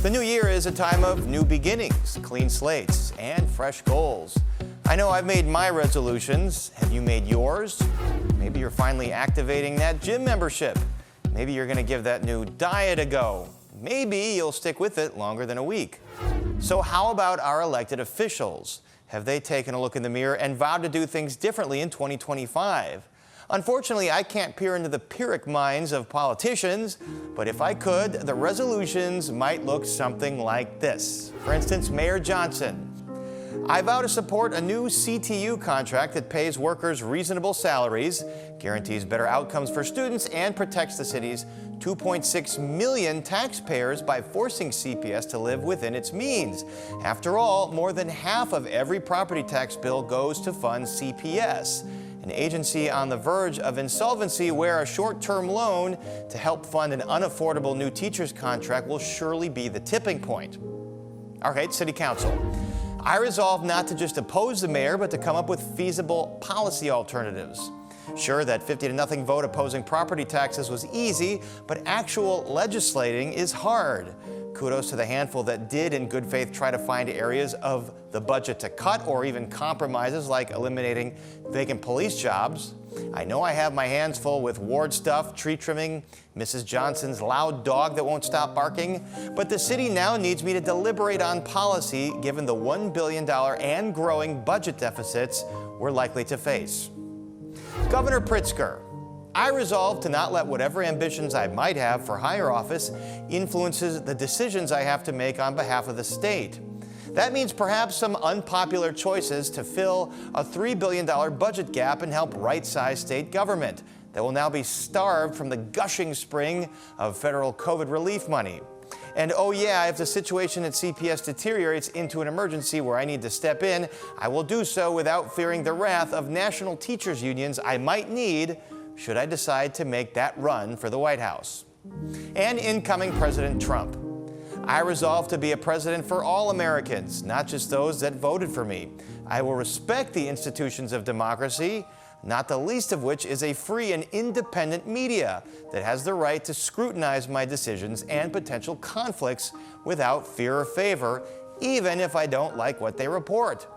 The new year is a time of new beginnings, clean slates, and fresh goals. I know I've made my resolutions. Have you made yours? Maybe you're finally activating that gym membership. Maybe you're going to give that new diet a go. Maybe you'll stick with it longer than a week. So how about our elected officials? Have they taken a look in the mirror and vowed to do things differently in 2025? Unfortunately, I can't peer into the Pyrrhic minds of politicians, but if I could, the resolutions might look something like this. For instance, Mayor Johnson. I vow to support a new CTU contract that pays workers reasonable salaries, guarantees better outcomes for students, and protects the city's 2.6 million taxpayers by forcing CPS to live within its means. After all, more than half of every property tax bill goes to fund CPS, an agency on the verge of insolvency where a short-term loan to help fund an unaffordable new teacher's contract will surely be the tipping point. All right, City Council. I resolve not to just oppose the mayor, but to come up with feasible policy alternatives. Sure, that 50-0 vote opposing property taxes was easy, but actual legislating is hard. Kudos to the handful that did in good faith try to find areas of the budget to cut or even compromises like eliminating vacant police jobs. I know I have my hands full with ward stuff, tree trimming, Mrs. Johnson's loud dog that won't stop barking, but the city now needs me to deliberate on policy given the $1 billion and growing budget deficits we're likely to face. Governor Pritzker, I resolve to not let whatever ambitions I might have for higher office influences the decisions I have to make on behalf of the state. That means perhaps some unpopular choices to fill a $3 billion budget gap and help right-size state government that will now be starved from the gushing spring of federal COVID relief money. And oh yeah, if the situation at CPS deteriorates into an emergency where I need to step in, I will do so without fearing the wrath of national teachers unions I might need should I decide to make that run for the White House. And incoming President Trump. I resolve to be a president for all Americans, not just those that voted for me. I will respect the institutions of democracy, not the least of which is a free and independent media that has the right to scrutinize my decisions and potential conflicts without fear or favor, even if I don't like what they report.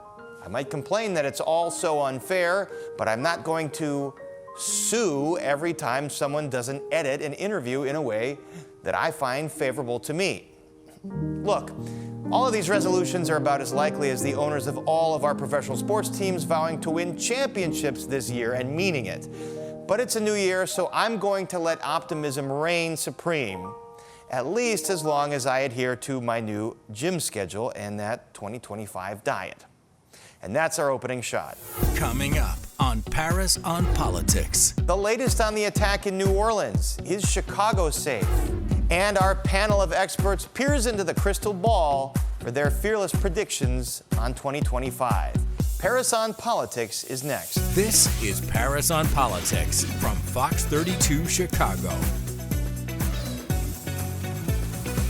I might complain that it's all so unfair, but I'm not going to sue every time someone doesn't edit an interview in a way that I find favorable to me. Look, all of these resolutions are about as likely as the owners of all of our professional sports teams vowing to win championships this year and meaning it. But it's a new year, so I'm going to let optimism reign supreme, at least as long as I adhere to my new gym schedule and that 2025 diet. And that's our opening shot. Coming up on Paris on Politics. The latest on the attack in New Orleans. Is Chicago safe? And our panel of experts peers into the crystal ball for their fearless predictions on 2025. Paris on Politics is next. This is Paris on Politics from Fox 32 Chicago.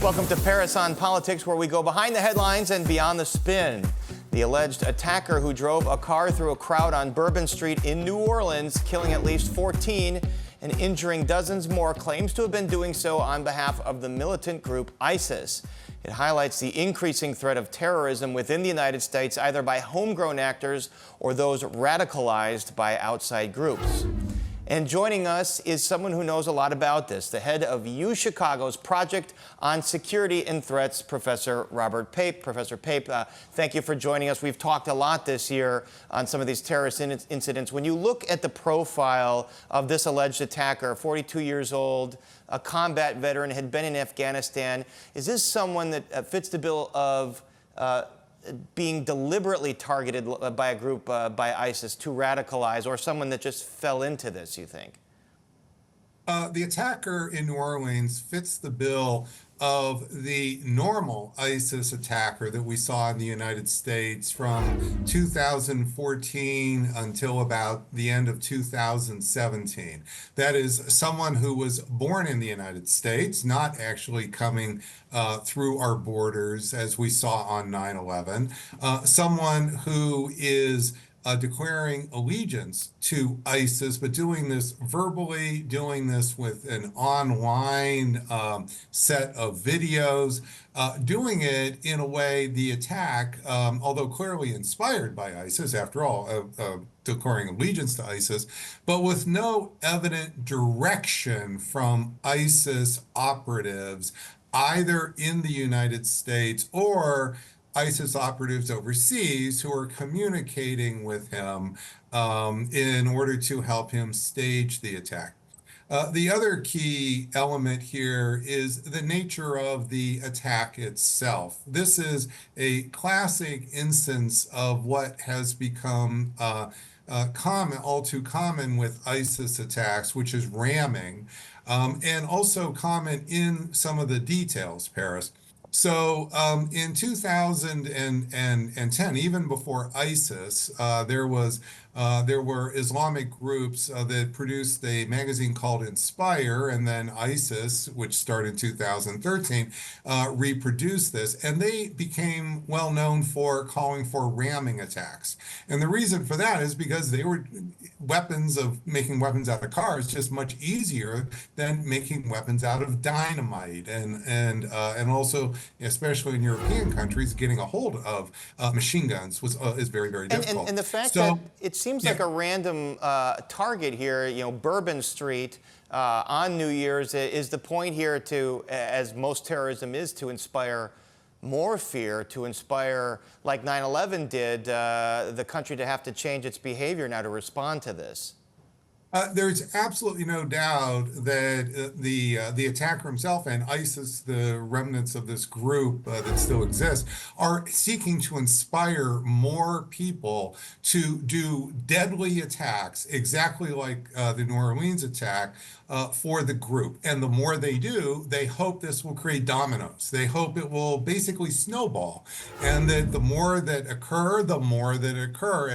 Welcome to Paris on Politics, where we go behind the headlines and beyond the spin. The alleged attacker who drove a car through a crowd on Bourbon Street in New Orleans, killing at least 14 and injuring dozens more, claims to have been doing so on behalf of the militant group ISIS. It highlights the increasing threat of terrorism within the United States, either by homegrown actors or those radicalized by outside groups. And joining us is someone who knows a lot about this, the head of UChicago's Project on Security and Threats, Professor Robert Pape. Professor Pape, thank you for joining us. We've talked a lot this year on some of these terrorist incidents. When you look at the profile of this alleged attacker, 42 years old, a combat veteran, had been in Afghanistan, is this someone that fits the bill of being deliberately targeted by a group, by ISIS, to radicalize, or someone that just fell into this, you think? The attacker in New Orleans fits the bill of the normal ISIS attacker that we saw in the United States from 2014 until about the end of 2017. That is someone who was born in the United States, not actually coming through our borders as we saw on 9/11. Someone who is declaring allegiance to ISIS, but doing this verbally, doing this with an online set of videos, doing it in a way, the attack, although clearly inspired by ISIS, after all, declaring allegiance to ISIS, but with no evident direction from ISIS operatives, either in the United States or ISIS operatives overseas who are communicating with him in order to help him stage the attack. The other key element here is the nature of the attack itself. This is a classic instance of what has become all too common with ISIS attacks, which is ramming, and also common in some of the details, Paris. So in 2010, even before ISIS, there were Islamic groups that produced a magazine called Inspire, and then ISIS, which started in 2013, reproduced this, and they became well known for calling for ramming attacks. And the reason for that is because they were making weapons out of cars just much easier than making weapons out of dynamite, and also, especially in European countries, getting a hold of machine guns is very, very difficult. And the fact that it seems like a random target here, Bourbon Street on New Year's, is the point here to, as most terrorism is, to inspire more fear, to inspire, like 9/11 did, the country to have to change its behavior now to respond to this? There's absolutely no doubt that the attacker himself and ISIS, the remnants of this group that still exists, are seeking to inspire more people to do deadly attacks, exactly like the New Orleans attack, for the group. And the more they do, they hope this will create dominoes. They hope it will basically snowball, and that the more that occur at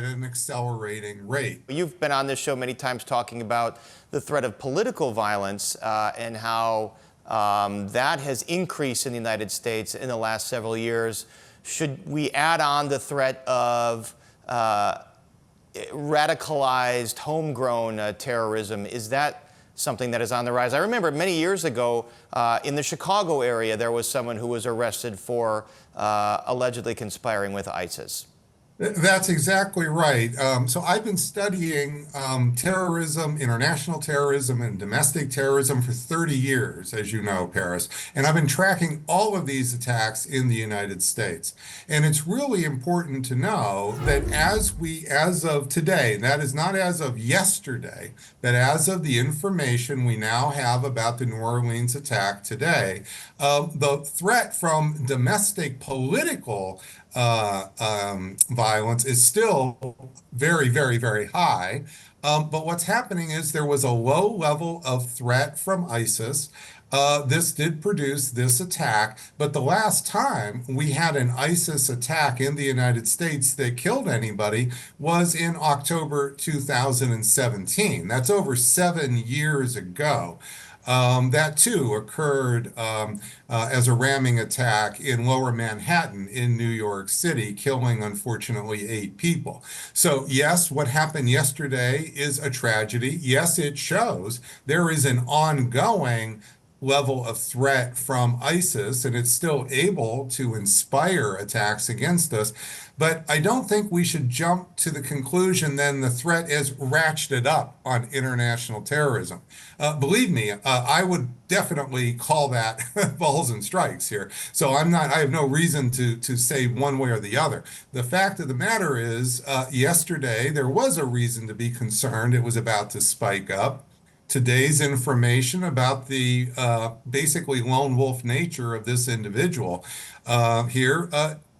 an accelerating rate. You've been on this show many times talking about the threat of political violence and how that has increased in the United States in the last several years. Should we add on the threat of radicalized, homegrown terrorism? Is that something that is on the rise? I remember many years ago in the Chicago area, there was someone who was arrested for allegedly conspiring with ISIS. That's exactly right. So I've been studying terrorism, international terrorism, and domestic terrorism for 30 years, as you know, Paris. And I've been tracking all of these attacks in the United States. And it's really important to know that as of today, that is not as of yesterday, but as of the information we now have about the New Orleans attack today, the threat from domestic political violence is still very, very, very high. But what's happening is there was a low level of threat from ISIS. This did produce this attack, but the last time we had an ISIS attack in the United States that killed anybody was in October 2017. That's over 7 years ago. That too occurred as a ramming attack in Lower Manhattan in New York City, killing, unfortunately, 8 people. So yes, what happened yesterday is a tragedy. Yes, it shows there is an ongoing level of threat from ISIS, and it's still able to inspire attacks against us. But I don't think we should jump to the conclusion then the threat is ratcheted up on international terrorism. Believe me, I would definitely call that balls and strikes here. So I have no reason to say one way or the other. The fact of the matter is, yesterday there was a reason to be concerned. It was about to spike up. Today's information about the basically lone wolf nature of this individual here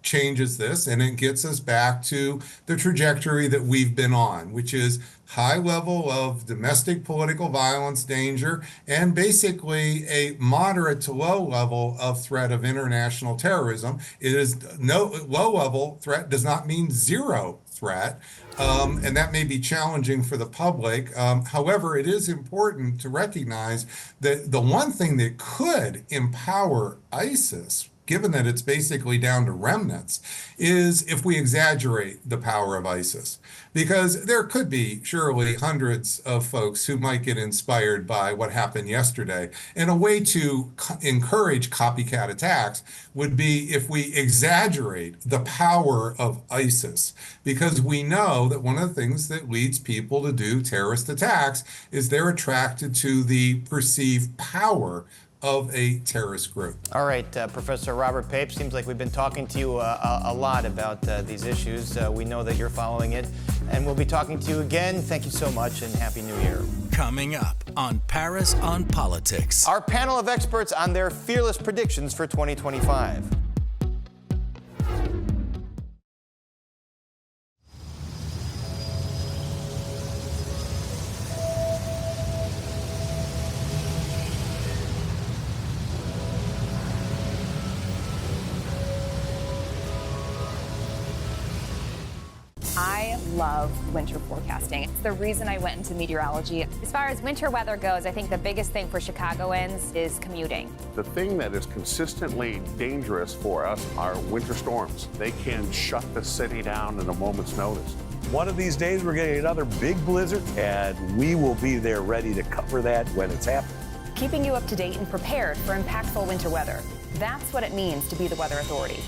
changes this, and it gets us back to the trajectory that we've been on, which is high level of domestic political violence danger and basically a moderate to low level of threat of international terrorism. It is no low level threat does not mean zero threat. And that may be challenging for the public. However, it is important to recognize that the one thing that could empower ISIS given that it's basically down to remnants, is if we exaggerate the power of ISIS. Because there could be surely hundreds of folks who might get inspired by what happened yesterday. And a way to encourage copycat attacks would be if we exaggerate the power of ISIS. Because we know that one of the things that leads people to do terrorist attacks is they're attracted to the perceived power of a terrorist group. All right, Professor Robert Pape, seems like we've been talking to you a lot about these issues. We know that you're following it, and we'll be talking to you again. Thank you so much, and Happy New Year. Coming up on Paris on Politics. Our panel of experts on their fearless predictions for 2025. I love winter forecasting. It's the reason I went into meteorology. As far as winter weather goes, I think the biggest thing for Chicagoans is commuting. The thing that is consistently dangerous for us are winter storms. They can shut the city down in a moment's notice. One of these days, we're getting another big blizzard, and we will be there ready to cover that when it's happening. Keeping you up to date and prepared for impactful winter weather. That's what it means to be the Weather Authority.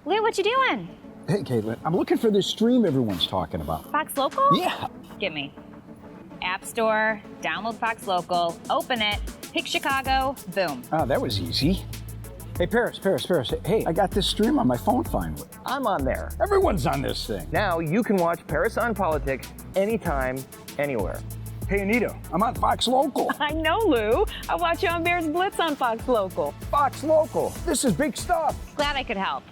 Lou, what you doing? Hey, Caitlin, I'm looking for this stream everyone's talking about. Fox Local? Yeah. Get me. App Store, download Fox Local, open it, pick Chicago, boom. Oh, that was easy. Hey, Paris. Hey, I got this stream on my phone finally. I'm on there. Everyone's on this thing. Now you can watch Paris on Politics anytime, anywhere. Hey, Anita, I'm on Fox Local. I know, Lou. I watch you on Bears Blitz on Fox Local. Fox Local. This is big stuff. Glad I could help.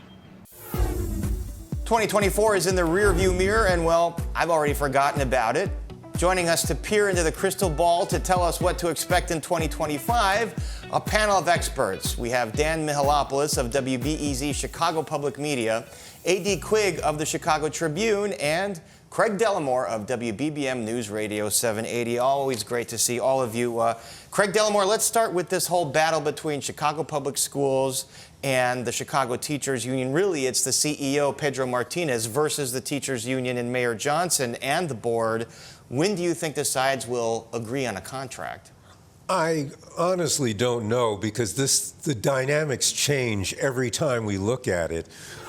2024 is in the rearview mirror, and well, I've already forgotten about it. Joining us to peer into the crystal ball to tell us what to expect in 2025, a panel of experts. We have Dan Mihalopoulos of WBEZ Chicago Public Media, A.D. Quigg of the Chicago Tribune, and Craig Dellimore of WBBM News Radio 780. Always great to see all of you. Craig Dellimore, let's start with this whole battle between Chicago Public Schools and the Chicago Teachers Union. Really, it's the CEO, Pedro Martinez, versus the Teachers Union and Mayor Johnson and the board. When do you think the sides will agree on a contract? I honestly don't know, because the dynamics change every time we look at it.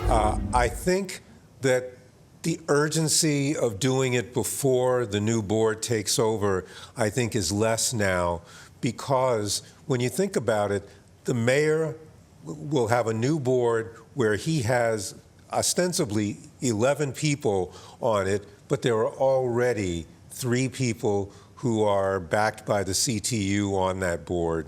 I think that the urgency of doing it before the new board takes over, I think, is less now, because when you think about it, the mayor will have a new board where he has ostensibly 11 people on it, but there are already 3 people who are backed by the CTU on that board.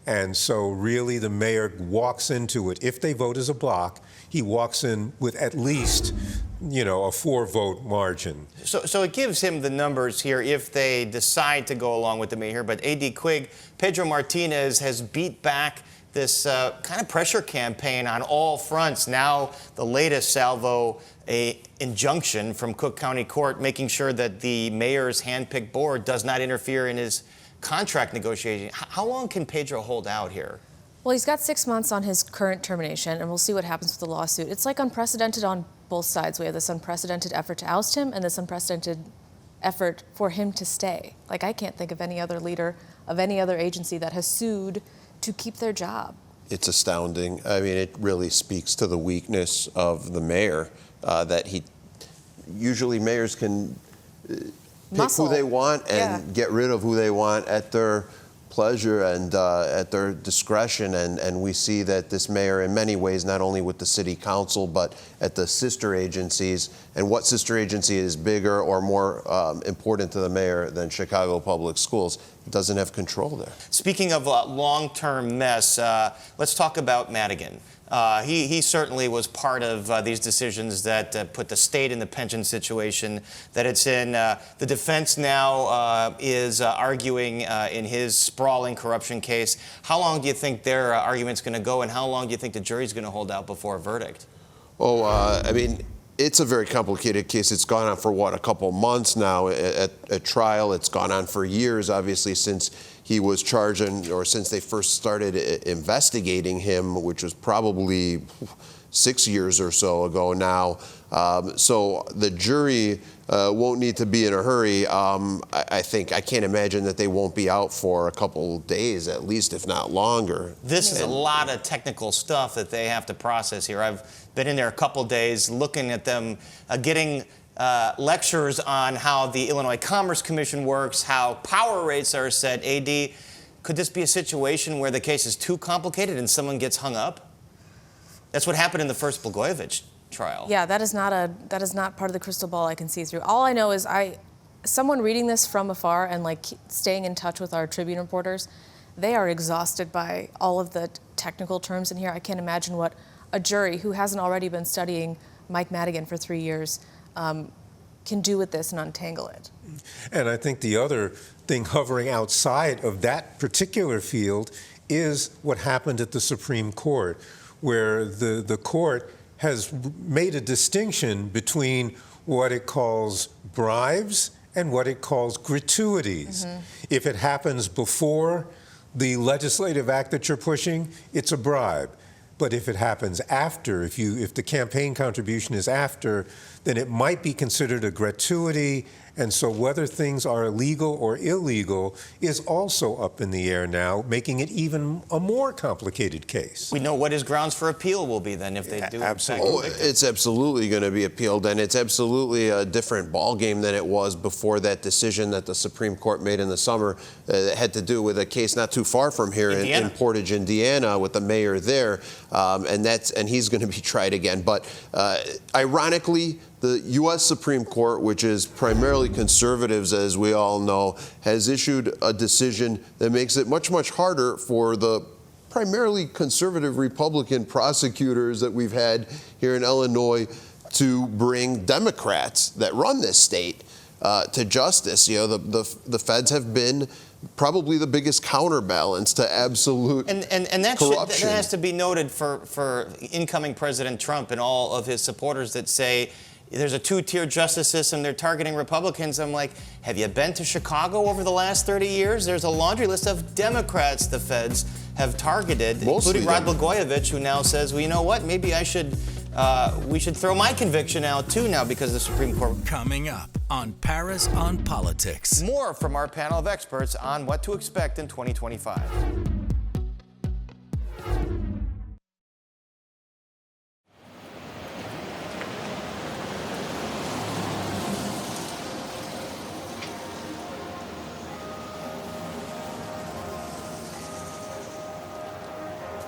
And so really the mayor walks into it. If they vote as a block, he walks in with at least, a 4-vote margin. So it gives him the numbers here if they decide to go along with the mayor. But A.D. Quigg, Pedro Martinez has beat back this kind of pressure campaign on all fronts. Now the latest salvo, a injunction from Cook County Court making sure that the mayor's handpicked board does not interfere in his contract negotiating. How long can Pedro hold out here? Well, he's got 6 months on his current termination, and we'll see what happens with the lawsuit. It's like unprecedented on both sides. We have this unprecedented effort to oust him and this unprecedented effort for him to stay. Like, I can't think of any other leader of any other agency that has sued to keep their job. It's astounding. I mean, it really speaks to the weakness of the mayor, that usually mayors can pick who they want and get rid of who they want at their pleasure and at their discretion. And we see that this mayor, in many ways, not only with the city council, but at the sister agencies. And what sister agency is bigger or more important to the mayor than Chicago Public Schools? It doesn't have control there. Speaking of long-term mess, let's talk about Madigan. He certainly was part of these decisions that put the state in the pension situation that it's in. The defense now is arguing in his sprawling corruption case. How long do you think their argument's going to go, and how long do you think the jury's going to hold out before a verdict? I mean, it's a very complicated case. It's gone on for, what, a couple months now at trial. It's gone on for years, obviously, since he was charged or since they first started investigating him, which was probably 6 years or so ago now. So the jury won't need to be in a hurry. I can't imagine that they won't be out for a couple days at least, if not longer. This is a lot of technical stuff that they have to process here. I've been in there a couple days looking at them, getting lectures on how the Illinois Commerce Commission works, how power rates are set. AD, could this be a situation where the case is too complicated and someone gets hung up? That's what happened in the first Blagojevich trial. Yeah, that is not part of the crystal ball I can see through. All I know is someone reading this from afar and like staying in touch with our Tribune reporters, they are exhausted by all of the technical terms in here. I can't imagine what a jury who hasn't already been studying Mike Madigan for 3 years can do with this and untangle it. And I think the other thing hovering outside of that particular field is what happened at the Supreme Court, where the court has made a distinction between what it calls bribes and what it calls gratuities. Mm-hmm. If it happens before the legislative act that you're pushing, it's a bribe. But if it happens after, if the campaign contribution is after, then it might be considered a gratuity. And so whether things are legal or illegal is also up in the air now, making it even a more complicated case. We know what his grounds for appeal will be then if they do. Absolutely. It's absolutely going to be appealed, and it's absolutely a different ballgame than it was before that decision that the Supreme Court made in the summer that had to do with a case not too far from here in Portage, Indiana, with the mayor there, and he's going to be tried again. But ironically, the U.S. Supreme Court, which is primarily conservatives, as we all know, has issued a decision that makes it much, much harder for the primarily conservative Republican prosecutors that we've had here in Illinois to bring Democrats that run this state to justice. You know, the feds have been probably the biggest counterbalance to absolute corruption. That has to be noted for incoming President Trump and all of his supporters that say there's a two-tier justice system, they're targeting Republicans. I'm like, have you been to Chicago over the last 30 years? There's a laundry list of Democrats the feds have targeted, including Rod Blagojevich, who now says, well, you know what, maybe we should throw my conviction out too now because of the Supreme Court. Coming up on Paris on Politics. More from our panel of experts on what to expect in 2025.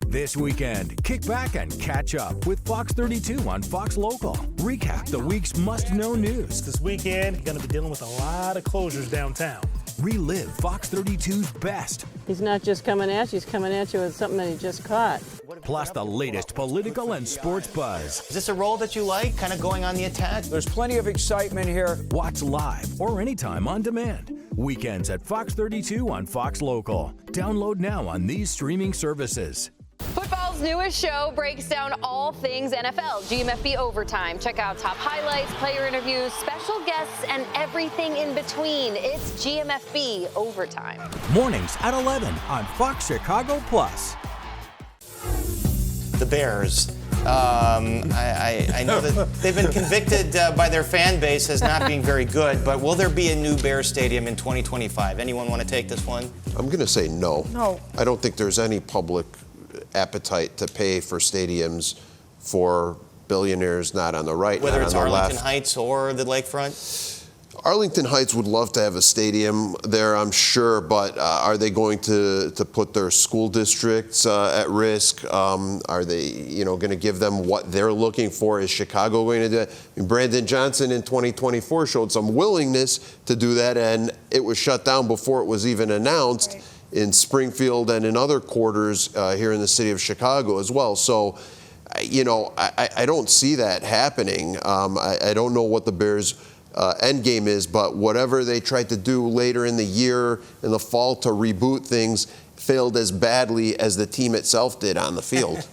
This weekend, kick back and catch up with Fox 32 on Fox Local. Recap the week's must-know news. This weekend, you're going to be dealing with a lot of closures downtown. Relive Fox 32's best. He's not just coming at you, he's coming at you with something that he just caught. Plus the latest political and sports buzz. Is this a role that you like, kind of going on the attack? There's plenty of excitement here. Watch live or anytime on demand. Weekends at Fox 32 on Fox Local. Download now on these streaming services. Football's newest show breaks down all things NFL, GMFB Overtime. Check out top highlights, player interviews, special guests, and everything in between. It's GMFB Overtime. Mornings at 11 on Fox Chicago Plus. The Bears. I know that they've been convicted by their fan base as not being very good, but will there be a new Bears stadium in 2025? Anyone want to take this one? I'm going to say no. No. I don't think there's any public appetite to pay for stadiums for billionaires not on the right, whether not it's on the Arlington left. Heights or the lakefront? Arlington Heights would love to have a stadium there, I'm sure, but are they going to put their school districts at risk? Are they, going to give them what they're looking for? Is Chicago going to do that? I mean, Brandon Johnson in 2024 showed some willingness to do that, and it was shut down before it was even announced. Right. In Springfield and in other quarters here in the city of Chicago as well. So, I don't see that happening. I don't know what the Bears' end game is, but whatever they tried to do later in the year, in the fall, to reboot things, failed as badly as the team itself did on the field.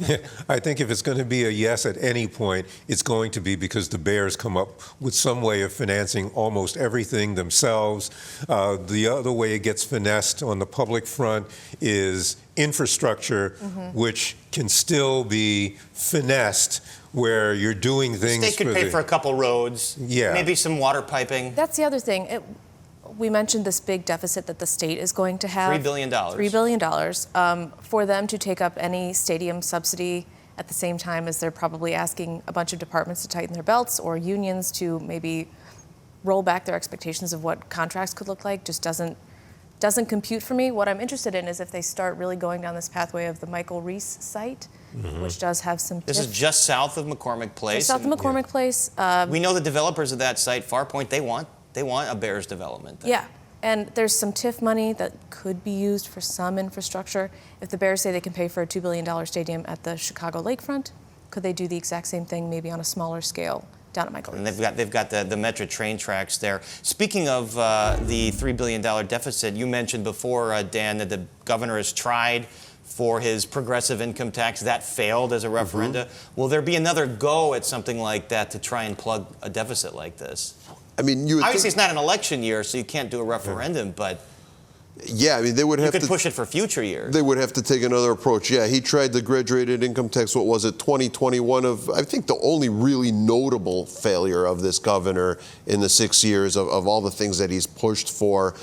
I think if it's going to be a yes at any point, it's going to be because the Bears come up with some way of financing almost everything themselves. The other way it gets finessed on the public front is infrastructure, which can still be finessed, where you're doing things. The state could pay for a couple roads, maybe some water piping. That's the other thing. We mentioned this big deficit that the state is going to have. $3 billion. $3 billion. For them to take up any stadium subsidy at the same time as they're probably asking a bunch of departments to tighten their belts or unions to maybe roll back their expectations of what contracts could look like just doesn't compute for me. What I'm interested in is if they start really going down this pathway of the Michael Reese site, which does have some. This is just south of McCormick Place. Just south of McCormick Place. We know the developers of that site, Farpoint, they want a Bears development there. Yeah, and there's some TIF money that could be used for some infrastructure. If the Bears say they can pay for a $2 billion stadium at the Chicago lakefront, could they do the exact same thing, maybe on a smaller scale down at Michael? And they've got the Metro train tracks there. Speaking of the $3 billion deficit, you mentioned before, Dan, that the governor has tried for his progressive income tax. That failed as a referenda. Will there be another go at something like that to try and plug a deficit like this? I mean, you would obviously it's not an election year, so you can't do a referendum, but yeah, I mean, they would have to push it for future years. They would have to take another approach. Yeah, he tried the graduated income tax. What was it, 2021? Of I think the only really notable failure of this governor in the 6 years of all the things that he's pushed for.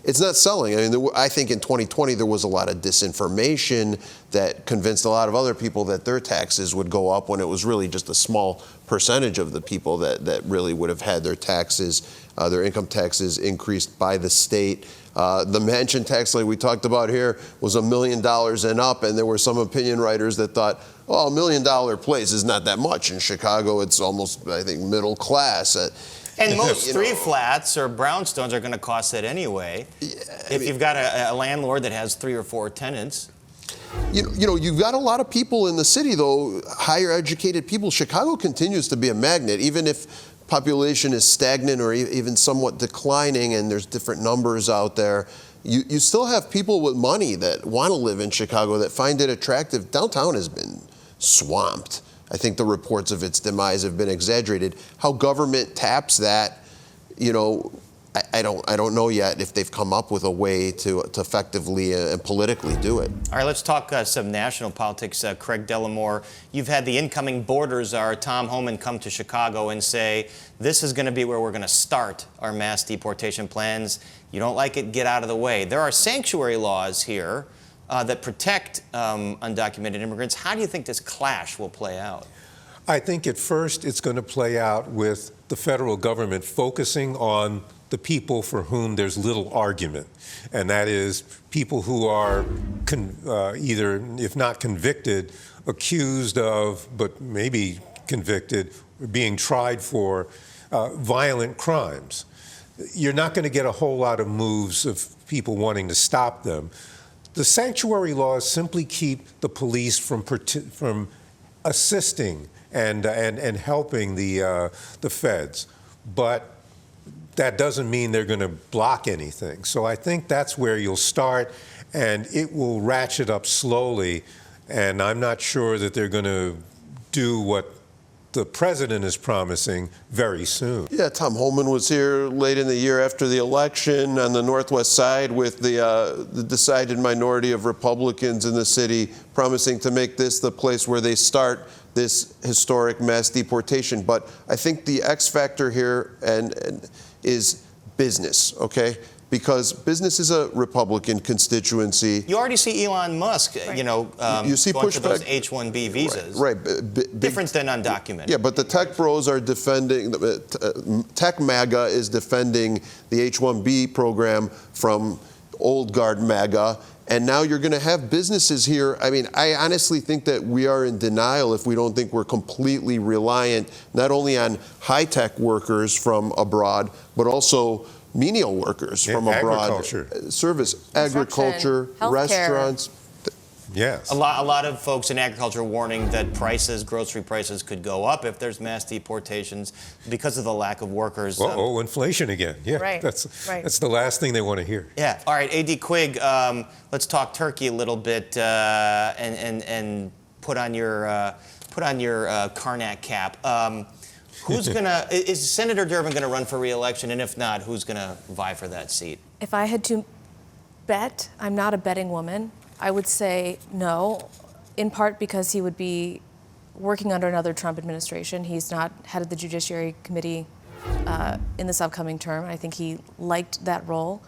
It's not selling. I mean, I think in 2020 there was a lot of disinformation that convinced a lot of other people that their taxes would go up when it was really just a small percentage of the people that really would have had their taxes, their income taxes increased by the state. The mansion tax, like we talked about here, was $1 million and up, and there were some opinion writers that thought, well, $1 million place is not that much. In Chicago, it's almost, I think, middle class. And most three flats or brownstones are going to cost that anyway. If you've got a landlord that has 3 or 4 tenants. You know, you've got a lot of people in the city, though, higher educated people. Chicago continues to be a magnet, even if population is stagnant or even somewhat declining, and there's different numbers out there. You still have people with money that want to live in Chicago that find it attractive. Downtown has been swamped. I think the reports of its demise have been exaggerated. How government taps that, you know, I don't know yet if they've come up with a way to effectively and politically do it. All right, let's talk some national politics. Craig Dellamore, you've had the incoming border czar, Tom Homan, come to Chicago and say, this is going to be where we're going to start our mass deportation plans. You don't like it, get out of the way. There are sanctuary laws here that protect undocumented immigrants. How do you think this clash will play out? I think at first it's going to play out with the federal government focusing on the people for whom there's little argument, and that is people who are either, if not convicted, accused of, but maybe convicted, being tried for violent crimes. You're not going to get a whole lot of moves of people wanting to stop them. The sanctuary laws simply keep the police from assisting and helping the feds, but that doesn't mean they're going to block anything. So I think that's where you'll start, and it will ratchet up slowly. And I'm not sure that they're going to do what the president is promising very soon. Yeah, Tom Homan was here late in the year after the election on the Northwest Side with the decided minority of Republicans in the city, promising to make this the place where they start this historic mass deportation. But I think the X factor here is business, okay? Because business is a Republican constituency. You already see Elon Musk, you know, you see going for pushback. those H-1B visas. Right. Different than undocumented. Yeah, but the tech bros are defending, Tech MAGA is defending the H-1B program from old guard MAGA. And now you're going to have businesses here. I mean, I honestly think that we are in denial if we don't think we're completely reliant not only on high-tech workers from abroad, but also menial workers from abroad. Agriculture. Service, agriculture, healthcare. restaurants. Yes. A lot of folks in agriculture warning that grocery prices could go up if there's mass deportations because of the lack of workers. Inflation again. Yeah, right. That's the last thing they want to hear. Yeah. All right, A.D. Quigg, let's talk Turkey a little bit and put on your Karnak cap. Is Senator Durbin going to run for re-election? And if not, who's going to vie for that seat? If I had to bet, I'm not a betting woman, I would say no, in part because he would be working under another Trump administration. He's not head of the Judiciary Committee in this upcoming term. I think he liked that role.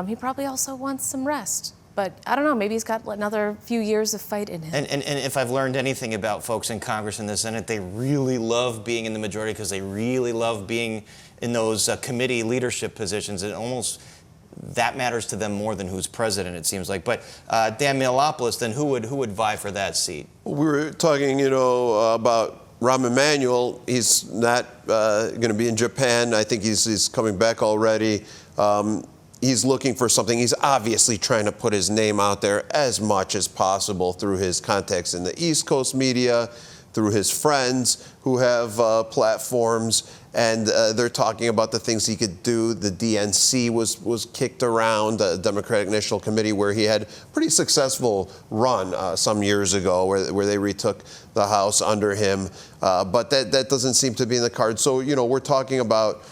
He probably also wants some rest. But I don't know, maybe he's got another few years of fight in him. And if I've learned anything about folks in Congress and the Senate, they really love being in the majority because they really love being in those committee leadership positions. It almost, that matters to them more than who's president, it seems like. But Dan Milopoulos, then who would vie for that seat? We were talking, about Rahm Emanuel. He's not going to be in Japan. I think he's coming back already. He's looking for something. He's obviously trying to put his name out there as much as possible through his contacts in the East Coast media, through his friends who have platforms, and they're talking about the things he could do. The DNC was kicked around, the Democratic National Committee, where he had a pretty successful run some years ago, where they retook the House under him. But that doesn't seem to be in the cards. So, we're talking about,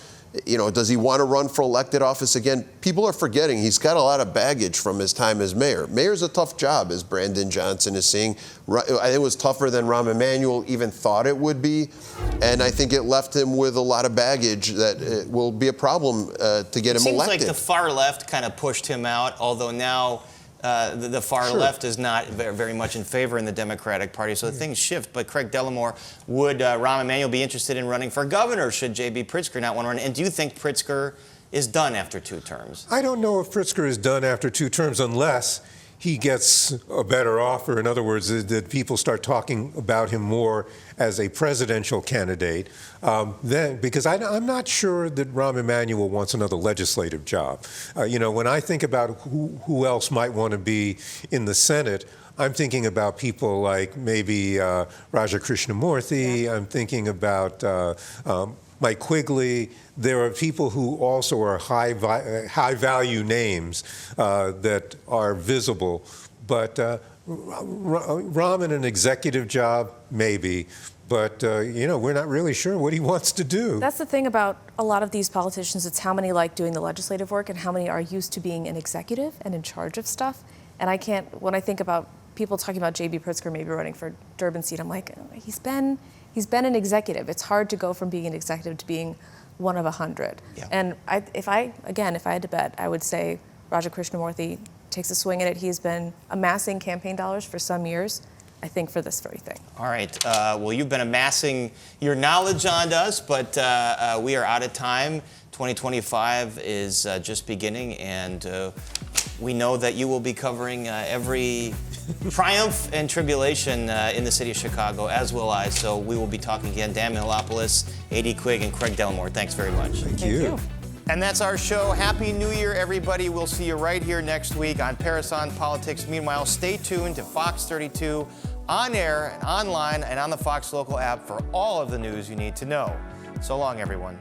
does he want to run for elected office again? People are forgetting he's got a lot of baggage from his time as mayor. Mayor's a tough job, as Brandon Johnson is seeing. I think it was tougher than Rahm Emanuel even thought it would be. And I think it left him with a lot of baggage that will be a problem to get him elected. It seems like the far left kind of pushed him out, although now the far left is not very much in favor in the Democratic Party, so things shift. But Craig Dellimore, would Rahm Emanuel be interested in running for governor should J.B. Pritzker not want to run? And do you think Pritzker is done after 2 terms? I don't know if Pritzker is done after 2 terms unless he gets a better offer. In other words, that people start talking about him more as a presidential candidate. Because I'm not sure that Rahm Emanuel wants another legislative job. When I think about who else might want to be in the Senate, I'm thinking about people like maybe Raja Krishnamurthy. Yeah. I'm thinking about Mike Quigley. There are people who also are high value names that are visible. But Rahm in an executive job, maybe. But, we're not really sure what he wants to do. That's the thing about a lot of these politicians. It's how many like doing the legislative work and how many are used to being an executive and in charge of stuff. And when I think about people talking about J.B. Pritzker maybe running for Durbin seat, I'm like, he's been an executive. It's hard to go from being an executive to being one of 100. Yeah. And if I had to bet, I would say Raja Krishnamurthy takes a swing at it. He's been amassing campaign dollars for some years, I think, for this very thing. All right. Well, you've been amassing your knowledge on us, but we are out of time. 2025 is just beginning, and we know that you will be covering every triumph and tribulation in the city of Chicago, as will I. So we will be talking again. Dan Milopoulos, A.D. Quigg, and Craig Dellimore. Thanks very much. Thank you. And that's our show. Happy New Year, everybody. We'll see you right here next week on Paris on Politics. Meanwhile, stay tuned to Fox 32 on air and online and on the Fox Local app for all of the news you need to know. So long, everyone.